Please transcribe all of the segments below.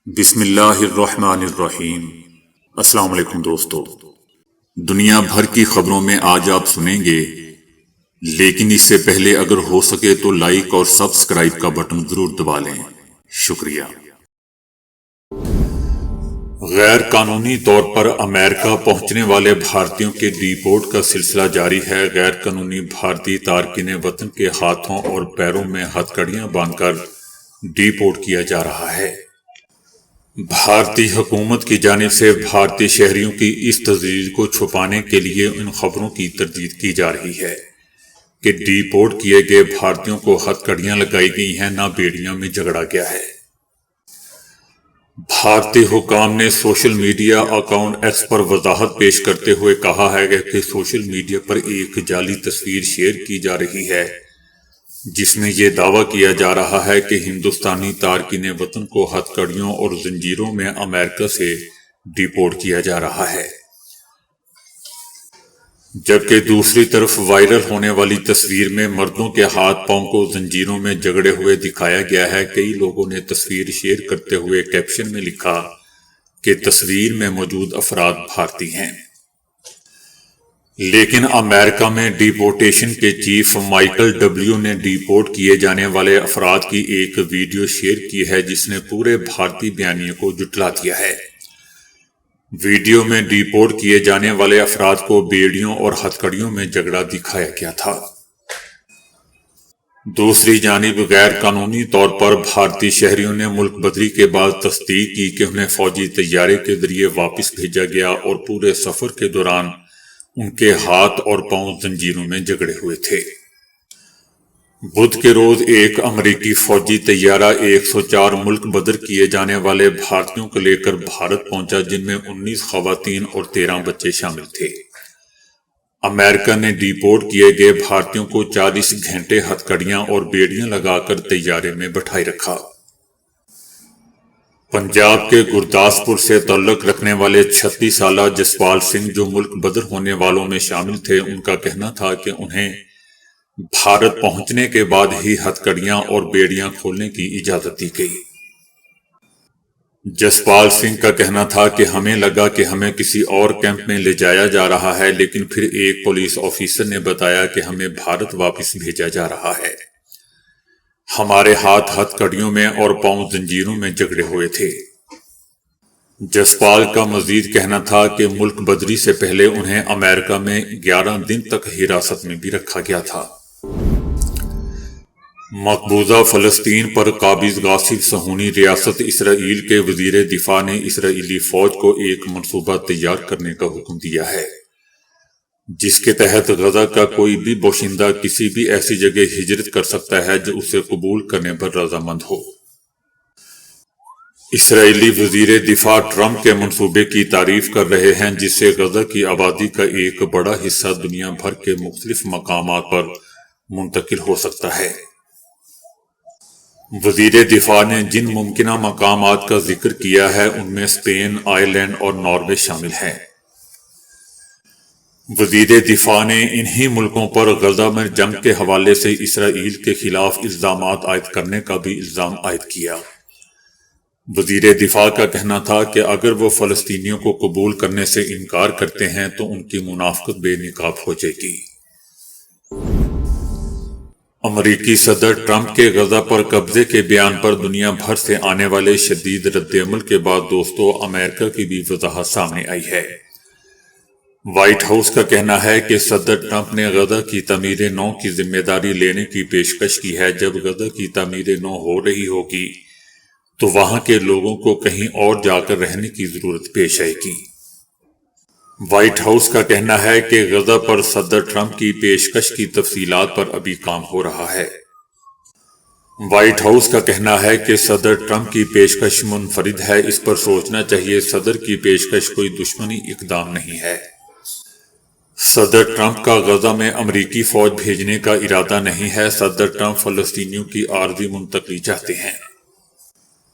بسم اللہ الرحمن الرحیم۔ السلام علیکم دوستو، دنیا بھر کی خبروں میں آج آپ سنیں گے، لیکن اس سے پہلے اگر ہو سکے تو لائک اور سبسکرائب کا بٹن ضرور دبا لیں۔ شکریہ۔ غیر قانونی طور پر امریکہ پہنچنے والے بھارتیوں کے ڈی پورٹ کا سلسلہ جاری ہے۔ غیر قانونی بھارتی تارکین وطن کے ہاتھوں اور پیروں میں ہتھکڑیاں باندھ کر ڈی پورٹ کیا جا رہا ہے۔ بھارتی حکومت کی جانب سے بھارتی شہریوں کی اس تجویز کو چھپانے کے لیے ان خبروں کی تردید کی جا رہی ہے کہ ڈی پورٹ کیے گئے بھارتیوں کو ہتھکڑیاں لگائی گئی ہیں، نہ بیڑیوں میں جھگڑا گیا ہے۔ بھارتی حکام نے سوشل میڈیا اکاؤنٹ ایکس پر وضاحت پیش کرتے ہوئے کہا ہے کہ سوشل میڈیا پر ایک جعلی تصویر شیئر کی جا رہی ہے جس میں یہ دعویٰ کیا جا رہا ہے کہ ہندوستانی تارکین وطن کو ہتھکڑیوں اور زنجیروں میں امریکہ سے ڈی پورٹ کیا جا رہا ہے، جبکہ دوسری طرف وائرل ہونے والی تصویر میں مردوں کے ہاتھ پاؤں کو زنجیروں میں جکڑے ہوئے دکھایا گیا ہے۔ کئی لوگوں نے تصویر شیئر کرتے ہوئے کیپشن میں لکھا کہ تصویر میں موجود افراد بھارتی ہیں، لیکن امریکہ میں ڈی پورٹیشن کے چیف مائیکل ڈبلیو نے ڈی پورٹ کیے جانے والے افراد کی ایک ویڈیو شیئر کی ہے جس نے پورے بھارتی بیانیے کو جھٹلا دیا ہے۔ ویڈیو میں ڈی پورٹ کیے جانے والے افراد کو بیڑیوں اور ہتھکڑیوں میں جھگڑا دکھایا گیا تھا۔ دوسری جانب غیر قانونی طور پر بھارتی شہریوں نے ملک بدری کے بعد تصدیق کی کہ انہیں فوجی طیارے کے ذریعے واپس بھیجا گیا اور پورے سفر کے دوران ان کے ہاتھ اور پاؤں زنجیروں میں جکڑے ہوئے تھے۔ بدھ کے روز ایک امریکی فوجی طیارہ 104 ملک بدر کیے جانے والے بھارتیوں کو لے کر بھارت پہنچا، جن میں 19 خواتین اور 13 بچے شامل تھے۔ امریکہ نے ڈی پورٹ کیے گئے بھارتیوں کو 40 گھنٹے ہتھکڑیاں اور بیڑیاں لگا کر طیارے میں بٹھائے رکھا۔ پنجاب کے گرداسپور سے تعلق رکھنے والے 36 سالہ جسپال سنگھ جو ملک بدر ہونے والوں میں شامل تھے، ان کا کہنا تھا کہ انہیں بھارت پہنچنے کے بعد ہی ہتھکڑیاں اور بیڑیاں کھولنے کی اجازت دی گئی۔ جسپال سنگھ کا کہنا تھا کہ ہمیں لگا کہ ہمیں کسی اور کیمپ میں لے جایا جا رہا ہے، لیکن پھر ایک پولیس آفیسر نے بتایا کہ ہمیں بھارت واپس بھیجا جا رہا ہے۔ ہمارے ہاتھ ہتھکڑیوں میں اور پاؤں زنجیروں میں جکڑے ہوئے تھے۔ جسپال کا مزید کہنا تھا کہ ملک بدری سے پہلے انہیں امریکہ میں 11 دن تک حراست میں بھی رکھا گیا تھا۔ مقبوضہ فلسطین پر قابض غاصب صہیونی ریاست اسرائیل کے وزیر دفاع نے اسرائیلی فوج کو ایک منصوبہ تیار کرنے کا حکم دیا ہے جس کے تحت غزہ کا کوئی بھی باشندہ کسی بھی ایسی جگہ ہجرت کر سکتا ہے جو اسے قبول کرنے پر رضامند ہو۔ اسرائیلی وزیر دفاع ٹرمپ کے منصوبے کی تعریف کر رہے ہیں جس سے غزہ کی آبادی کا ایک بڑا حصہ دنیا بھر کے مختلف مقامات پر منتقل ہو سکتا ہے۔ وزیر دفاع نے جن ممکنہ مقامات کا ذکر کیا ہے ان میں اسپین، آئرلینڈ اور ناروے شامل ہیں۔ وزیر دفاع نے انہی ملکوں پر غزہ میں جنگ کے حوالے سے اسرائیل کے خلاف الزامات عائد کرنے کا بھی الزام عائد کیا۔ وزیر دفاع کا کہنا تھا کہ اگر وہ فلسطینیوں کو قبول کرنے سے انکار کرتے ہیں تو ان کی منافقت بے نقاب ہو جائے گی۔ امریکی صدر ٹرمپ کے غزہ پر قبضے کے بیان پر دنیا بھر سے آنے والے شدید رد عمل کے بعد دوستو امریکہ کی بھی وضاحت سامنے آئی ہے۔ وائٹ ہاؤس کا کہنا ہے کہ صدر ٹرمپ نے غزہ کی تعمیر نو کی ذمہ داری لینے کی پیشکش کی ہے۔ جب غزہ کی تعمیر نو ہو رہی ہوگی تو وہاں کے لوگوں کو کہیں اور جا کر رہنے کی ضرورت پیش آئے گی۔ وائٹ ہاؤس کا کہنا ہے کہ غزہ پر صدر ٹرمپ کی پیشکش کی تفصیلات پر ابھی کام ہو رہا ہے۔ وائٹ ہاؤس کا کہنا ہے کہ صدر ٹرمپ کی پیشکش منفرد ہے، اس پر سوچنا چاہیے۔ صدر کی پیشکش کوئی دشمنی اقدام نہیں ہے۔ صدر ٹرمپ کا غزہ میں امریکی فوج بھیجنے کا ارادہ نہیں ہے۔ صدر ٹرمپ فلسطینیوں کی عارضی منتقلی چاہتے ہیں۔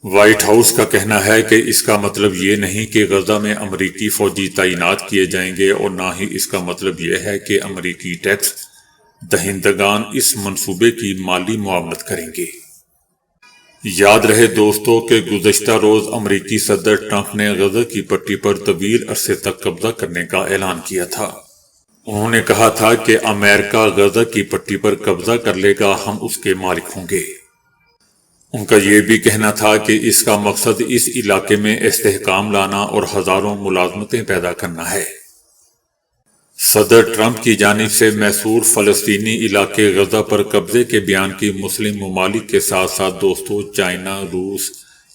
وائٹ ہاؤس کا کہنا ہے کہ اس کا مطلب یہ نہیں کہ غزہ میں امریکی فوجی تعینات کیے جائیں گے، اور نہ ہی اس کا مطلب یہ ہے کہ امریکی ٹیکس دہندگان اس منصوبے کی مالی معاونت کریں گے۔ یاد رہے دوستو کہ گزشتہ روز امریکی صدر ٹرمپ نے غزہ کی پٹی پر طویل عرصے تک قبضہ کرنے کا اعلان کیا تھا۔ انہوں نے کہا تھا کہ امریکہ غزہ کی پٹی پر قبضہ کر لے گا، ہم اس کے مالک ہوں گے۔ ان کا یہ بھی کہنا تھا کہ اس کا مقصد اس علاقے میں استحکام لانا اور ہزاروں ملازمتیں پیدا کرنا ہے۔ صدر ٹرمپ کی جانب سے محصور فلسطینی علاقے غزہ پر قبضے کے بیان کی مسلم ممالک کے ساتھ ساتھ دوستو چائنا، روس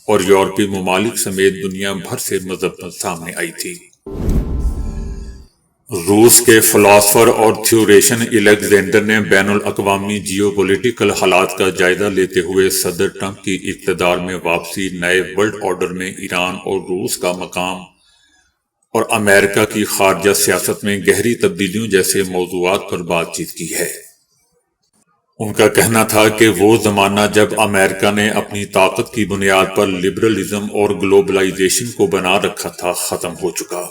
اور یورپی ممالک سمیت دنیا بھر سے مذمت سامنے آئی تھی۔ روس کے فلاسفر اور تھیوریشن الیگزینڈر نے بین الاقوامی جیو پولیٹیکل حالات کا جائزہ لیتے ہوئے صدر ٹرمپ کی اقتدار میں واپسی، نئے ورلڈ آرڈر میں ایران اور روس کا مقام اور امریکہ کی خارجہ سیاست میں گہری تبدیلیوں جیسے موضوعات پر بات چیت کی ہے۔ ان کا کہنا تھا کہ وہ زمانہ جب امریکہ نے اپنی طاقت کی بنیاد پر لبرلزم اور گلوبلائزیشن کو بنا رکھا تھا، ختم ہو چکا۔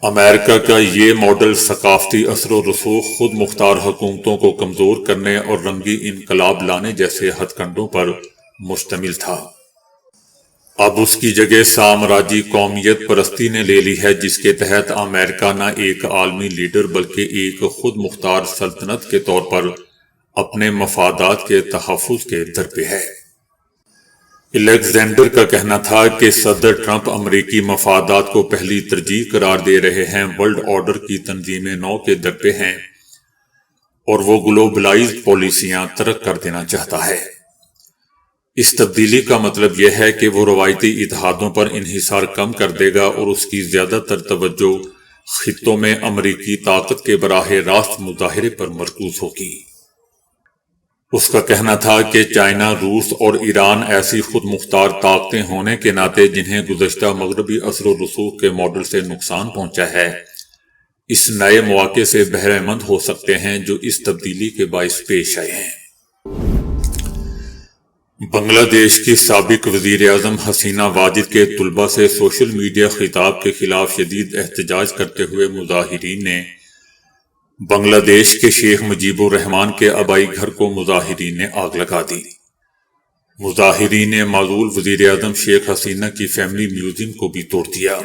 امریکہ کا یہ ماڈل ثقافتی اثر و رسوخ، خود مختار حکومتوں کو کمزور کرنے اور رنگی انقلاب لانے جیسے ہتھ کنڈوں پر مشتمل تھا۔ اب اس کی جگہ سامراجی قومیت پرستی نے لے لی ہے، جس کے تحت امریکہ نہ ایک عالمی لیڈر بلکہ ایک خود مختار سلطنت کے طور پر اپنے مفادات کے تحفظ کے در پہ ہے۔ الیگزینڈر کا کہنا تھا کہ صدر ٹرمپ امریکی مفادات کو پہلی ترجیح قرار دے رہے ہیں، ورلڈ آرڈر کی تنظیم نو کے در پہ ہیں اور وہ گلوبلائزڈ پالیسیاں ترک کر دینا چاہتا ہے۔ اس تبدیلی کا مطلب یہ ہے کہ وہ روایتی اتحادوں پر انحصار کم کر دے گا اور اس کی زیادہ تر توجہ خطوں میں امریکی طاقت کے براہ راست مظاہرے پر مرکوز ہوگی۔ اس کا کہنا تھا کہ چائنا، روس اور ایران ایسی خود مختار طاقتیں ہونے کے ناطے جنہیں گزشتہ مغربی اثر و رسوخ کے ماڈل سے نقصان پہنچا ہے، اس نئے مواقع سے بہرے مند ہو سکتے ہیں جو اس تبدیلی کے باعث پیش آئے ہیں۔ بنگلہ دیش کی سابق وزیر اعظم حسینہ واجد کے طلباء سے سوشل میڈیا خطاب کے خلاف شدید احتجاج کرتے ہوئے مظاہرین نے بنگلہ دیش کے شیخ مجیب الرحمان کے آبائی گھر کو مظاہرین نے آگ لگا دی۔ مظاہرین نے معزول وزیر اعظم شیخ حسینہ کی فیملی میوزیم کو بھی توڑ دیا،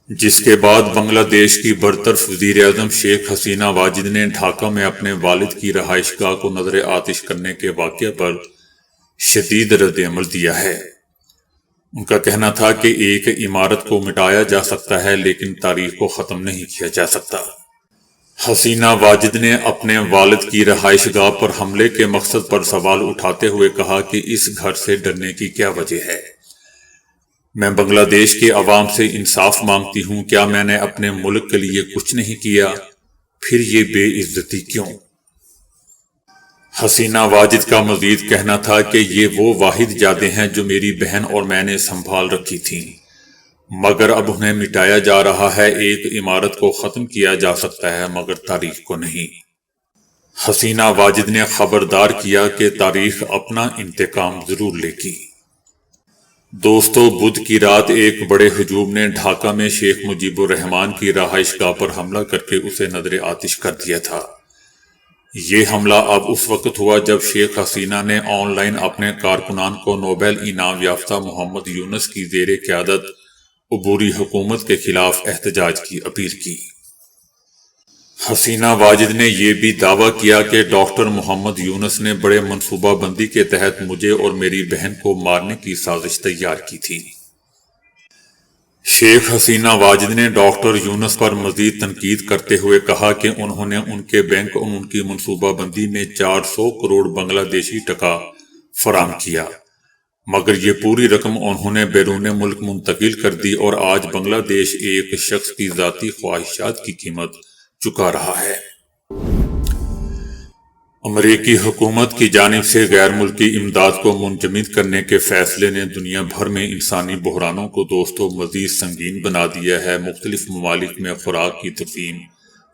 جس کے بعد بنگلہ دیش کی برطرف وزیر اعظم شیخ حسینہ واجد نے ڈھاکہ میں اپنے والد کی رہائش گاہ کو نظر آتش کرنے کے واقعے پر شدید رد عمل دیا ہے۔ ان کا کہنا تھا کہ ایک عمارت کو مٹایا جا سکتا ہے لیکن تاریخ کو ختم نہیں کیا جا سکتا۔ حسینہ واجد نے اپنے والد کی رہائش گاہ پر حملے کے مقصد پر سوال اٹھاتے ہوئے کہا کہ اس گھر سے ڈرنے کی کیا وجہ ہے؟ میں بنگلہ دیش کے عوام سے انصاف مانگتی ہوں، کیا میں نے اپنے ملک کے لیے کچھ نہیں کیا؟ پھر یہ بے عزتی کیوں؟ حسینہ واجد کا مزید کہنا تھا کہ یہ وہ واحد یادیں ہیں جو میری بہن اور میں نے سنبھال رکھی تھیں، مگر اب انہیں مٹایا جا رہا ہے۔ ایک عمارت کو ختم کیا جا سکتا ہے مگر تاریخ کو نہیں۔ حسینہ واجد نے خبردار کیا کہ تاریخ اپنا انتقام ضرور لے گی۔ دوستو، بدھ کی رات ایک بڑے ہجوم نے ڈھاکہ میں شیخ مجیب الرحمان کی رہائش گاہ پر حملہ کر کے اسے نظر آتش کر دیا تھا۔ یہ حملہ اب اس وقت ہوا جب شیخ حسینہ نے آن لائن اپنے کارکنان کو نوبل انعام یافتہ محمد یونس کی زیر قیادت عبوری حکومت کے خلاف احتجاج کی اپیل کی۔ حسینہ واجد نے یہ بھی دعویٰ کیا کہ ڈاکٹر محمد یونس نے بڑے منصوبہ بندی کے تحت مجھے اور میری بہن کو مارنے کی سازش تیار کی تھی۔ شیخ حسینہ واجد نے ڈاکٹر یونس پر مزید تنقید کرتے ہوئے کہا کہ انہوں نے ان کے بینک اور ان کی منصوبہ بندی میں 400 کروڑ بنگلہ دیشی ٹکا فراہم کیا، مگر یہ پوری رقم انہوں نے بیرون ملک منتقل کر دی اور آج بنگلہ دیش ایک شخص کی ذاتی خواہشات کی قیمت چکا رہا ہے۔ امریکی حکومت کی جانب سے غیر ملکی امداد کو منجمد کرنے کے فیصلے نے دنیا بھر میں انسانی بحرانوں کو دوستوں مزید سنگین بنا دیا ہے۔ مختلف ممالک میں خوراک کی تقسیم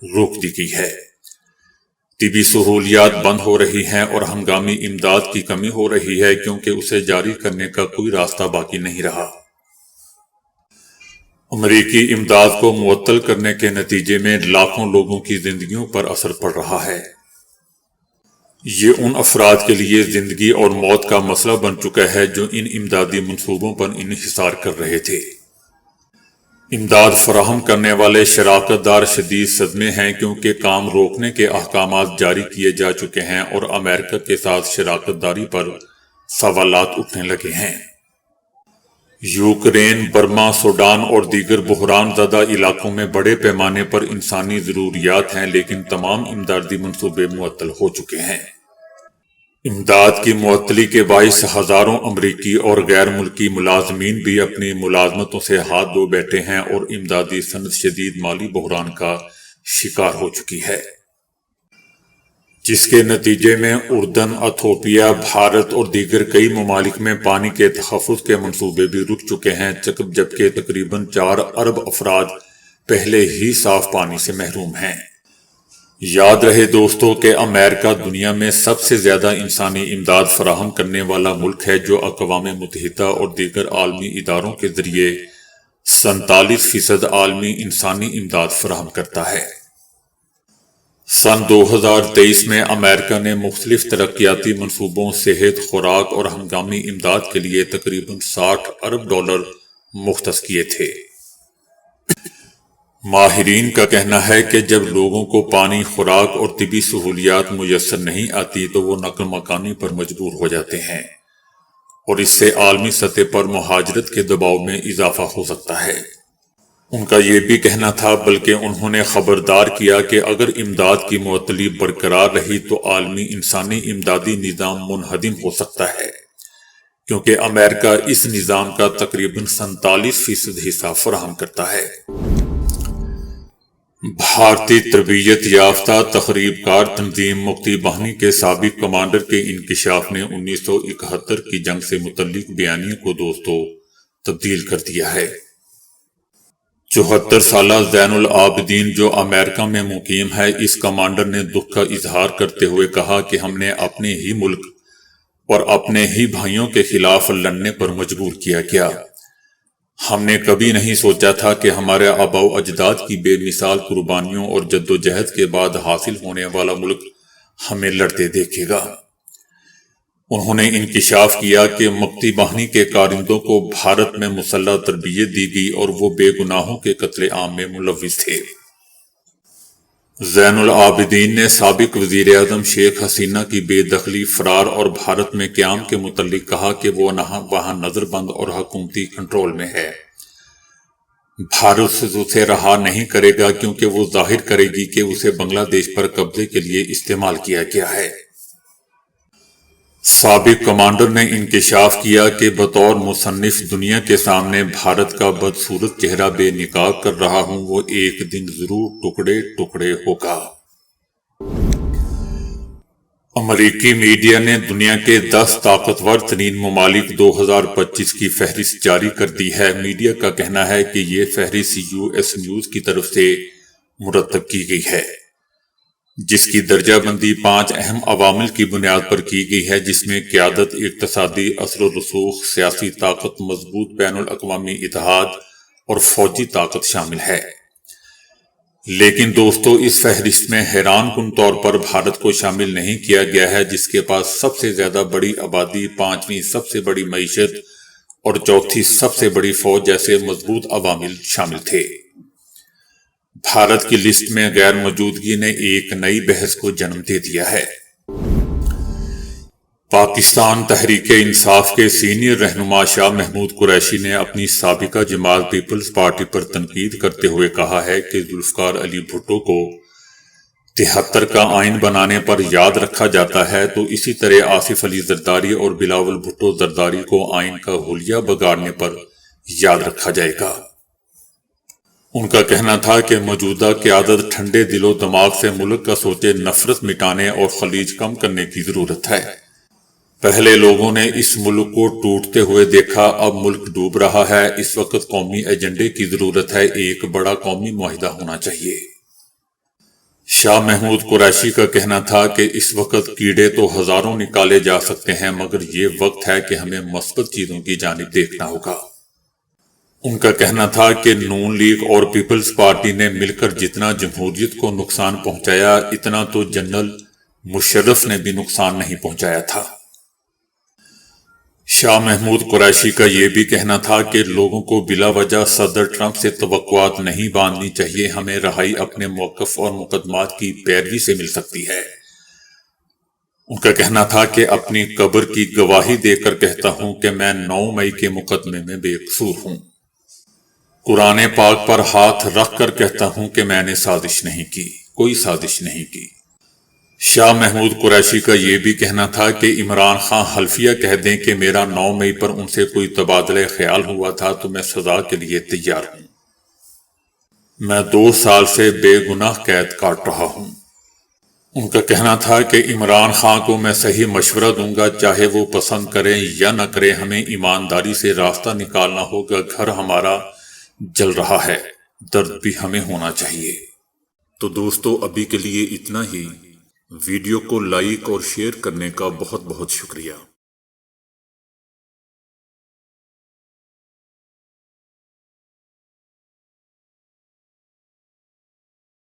روک دی گئی ہے، طبی سہولیات بند ہو رہی ہیں اور ہنگامی امداد کی کمی ہو رہی ہے کیونکہ اسے جاری کرنے کا کوئی راستہ باقی نہیں رہا۔ امریکی امداد کو معطل کرنے کے نتیجے میں لاکھوں لوگوں کی زندگیوں پر اثر پڑ رہا ہے۔ یہ ان افراد کے لیے زندگی اور موت کا مسئلہ بن چکا ہے جو ان امدادی منصوبوں پر انحصار کر رہے تھے۔ امداد فراہم کرنے والے شراکت دار شدید صدمے ہیں کیونکہ کام روکنے کے احکامات جاری کیے جا چکے ہیں اور امریکہ کے ساتھ شراکت داری پر سوالات اٹھنے لگے ہیں۔ یوکرین، برما، سوڈان اور دیگر بحران زدہ علاقوں میں بڑے پیمانے پر انسانی ضروریات ہیں، لیکن تمام امدادی منصوبے معطل ہو چکے ہیں۔ امداد کی معطلی کے باعث ہزاروں امریکی اور غیر ملکی ملازمین بھی اپنی ملازمتوں سے ہاتھ دھو بیٹھے ہیں اور امدادی صنعت شدید مالی بحران کا شکار ہو چکی ہے، جس کے نتیجے میں اردن، ایتھوپیا، بھارت اور دیگر کئی ممالک میں پانی کے تحفظ کے منصوبے بھی رک چکے ہیں، جبکہ تقریباً 4 ارب افراد پہلے ہی صاف پانی سے محروم ہیں۔ یاد رہے دوستو کہ امریکہ دنیا میں سب سے زیادہ انسانی امداد فراہم کرنے والا ملک ہے، جو اقوام متحدہ اور دیگر عالمی اداروں کے ذریعے 47% عالمی انسانی امداد فراہم کرتا ہے۔ سن 2023 میں امریکہ نے مختلف ترقیاتی منصوبوں، صحت، خوراک اور ہنگامی امداد کے لیے تقریباً $60 ارب مختص کیے تھے۔ ماہرین کا کہنا ہے کہ جب لوگوں کو پانی، خوراک اور طبی سہولیات میسر نہیں آتی تو وہ نقل مکانی پر مجبور ہو جاتے ہیں، اور اس سے عالمی سطح پر مہاجرت کے دباؤ میں اضافہ ہو سکتا ہے۔ ان کا یہ بھی کہنا تھا، بلکہ انہوں نے خبردار کیا کہ اگر امداد کی معطلی برقرار رہی تو عالمی انسانی امدادی نظام منہدم ہو سکتا ہے، کیونکہ امریکہ اس نظام کا تقریباً 47% حصہ فراہم کرتا ہے۔ بھارتی تربیت یافتہ تخریب کار تنظیم مکتی باہنی کے سابق کمانڈر کے انکشاف نے 1971 کی جنگ سے متعلق بیانیے کو تبدیل کر دیا ہے۔ 74 سالہ زین العابدین، جو امریکہ میں مقیم ہے، اس کمانڈر نے دکھ کا اظہار کرتے ہوئے کہا کہ ہم نے اپنے ہی ملک اور اپنے ہی بھائیوں کے خلاف لڑنے پر مجبور کیا گیا۔ ہم نے کبھی نہیں سوچا تھا کہ ہمارے آباء و اجداد کی بے مثال قربانیوں اور جدوجہد کے بعد حاصل ہونے والا ملک ہمیں لڑتے دیکھے گا۔ انہوں نے انکشاف کیا کہ مکتی باہنی کے کارندوں کو بھارت میں مسلح تربیت دی گئی اور وہ بے گناہوں کے قتل عام میں ملوث تھے۔ زین العابدین نے سابق وزیر اعظم شیخ حسینہ کی بے دخلی، فرار اور بھارت میں قیام کے متعلق کہا کہ وہ وہاں نظر بند اور حکومتی کنٹرول میں ہے۔ بھارت سے اسے رہا نہیں کرے گا کیونکہ وہ ظاہر کرے گی کہ اسے بنگلہ دیش پر قبضے کے لیے استعمال کیا گیا ہے۔ سابق کمانڈر نے انکشاف کیا کہ بطور مصنف دنیا کے سامنے بھارت کا بدصورت چہرہ بے نقاب کر رہا ہوں، وہ ایک دن ضرور ٹکڑے ٹکڑے ہوگا۔ امریکی میڈیا نے دنیا کے 10 طاقتور ترین ممالک 2025 کی فہرست جاری کر دی ہے۔ میڈیا کا کہنا ہے کہ یہ فہرست US نیوز کی طرف سے مرتب کی گئی ہے، جس کی درجہ بندی 5 اہم عوامل کی بنیاد پر کی گئی ہے، جس میں قیادت، اقتصادی اثر و رسوخ، سیاسی طاقت، مضبوط بین الاقوامی اتحاد اور فوجی طاقت شامل ہے۔ لیکن دوستو، اس فہرست میں حیران کن طور پر بھارت کو شامل نہیں کیا گیا ہے، جس کے پاس سب سے زیادہ بڑی آبادی، 5ویں سب سے بڑی معیشت اور 4تھی سب سے بڑی فوج جیسے مضبوط عوامل شامل تھے۔ بھارت کی لسٹ میں غیر موجودگی نے ایک نئی بحث کو جنم دے دیا ہے۔ پاکستان تحریک انصاف کے سینئر رہنما شاہ محمود قریشی نے اپنی سابقہ جماعت پیپلز پارٹی پر تنقید کرتے ہوئے کہا ہے کہ ذوالفقار علی بھٹو کو 73 کا آئین بنانے پر یاد رکھا جاتا ہے تو اسی طرح آصف علی زرداری اور بلاول بھٹو زرداری کو آئین کا حلیہ بگاڑنے پر یاد رکھا جائے گا۔ ان کا کہنا تھا کہ موجودہ قیادت ٹھنڈے دل و دماغ سے ملک کا سوچے، نفرت مٹانے اور خلیج کم کرنے کی ضرورت ہے۔ پہلے لوگوں نے اس ملک کو ٹوٹتے ہوئے دیکھا، اب ملک ڈوب رہا ہے۔ اس وقت قومی ایجنڈے کی ضرورت ہے، ایک بڑا قومی معاہدہ ہونا چاہیے۔ شاہ محمود قریشی کا کہنا تھا کہ اس وقت کیڑے تو ہزاروں نکالے جا سکتے ہیں، مگر یہ وقت ہے کہ ہمیں مثبت چیزوں کی جانب دیکھنا ہوگا۔ ان کا کہنا تھا کہ نون لیگ اور پیپلز پارٹی نے مل کر جتنا جمہوریت کو نقصان پہنچایا، اتنا تو جنرل مشرف نے بھی نقصان نہیں پہنچایا تھا۔ شاہ محمود قریشی کا یہ بھی کہنا تھا کہ لوگوں کو بلا وجہ صدر ٹرمپ سے توقعات نہیں باندھنی چاہیے، ہمیں رہائی اپنے موقف اور مقدمات کی پیروی سے مل سکتی ہے۔ ان کا کہنا تھا کہ اپنی قبر کی گواہی دے کر کہتا ہوں کہ میں 9 مئی کے مقدمے میں بے قصور ہوں۔ قرآن پاک پر ہاتھ رکھ کر کہتا ہوں کہ میں نے سازش نہیں کی، کوئی سازش نہیں کی۔ شاہ محمود قریشی کا یہ بھی کہنا تھا کہ عمران خان حلفیہ کہہ دیں کہ میرا 9 مئی پر ان سے کوئی تبادلہ خیال ہوا تھا تو میں سزا کے لیے تیار ہوں۔ میں 2 سال سے بے گناہ قید کاٹ رہا ہوں۔ ان کا کہنا تھا کہ عمران خان کو میں صحیح مشورہ دوں گا، چاہے وہ پسند کریں یا نہ کریں، ہمیں ایمانداری سے راستہ نکالنا ہوگا، گھر ہمارا جل رہا ہے، درد بھی ہمیں ہونا چاہیے۔ تو دوستو ابھی کے لیے اتنا ہی۔ ویڈیو کو لائک اور شیئر کرنے کا بہت بہت شکریہ۔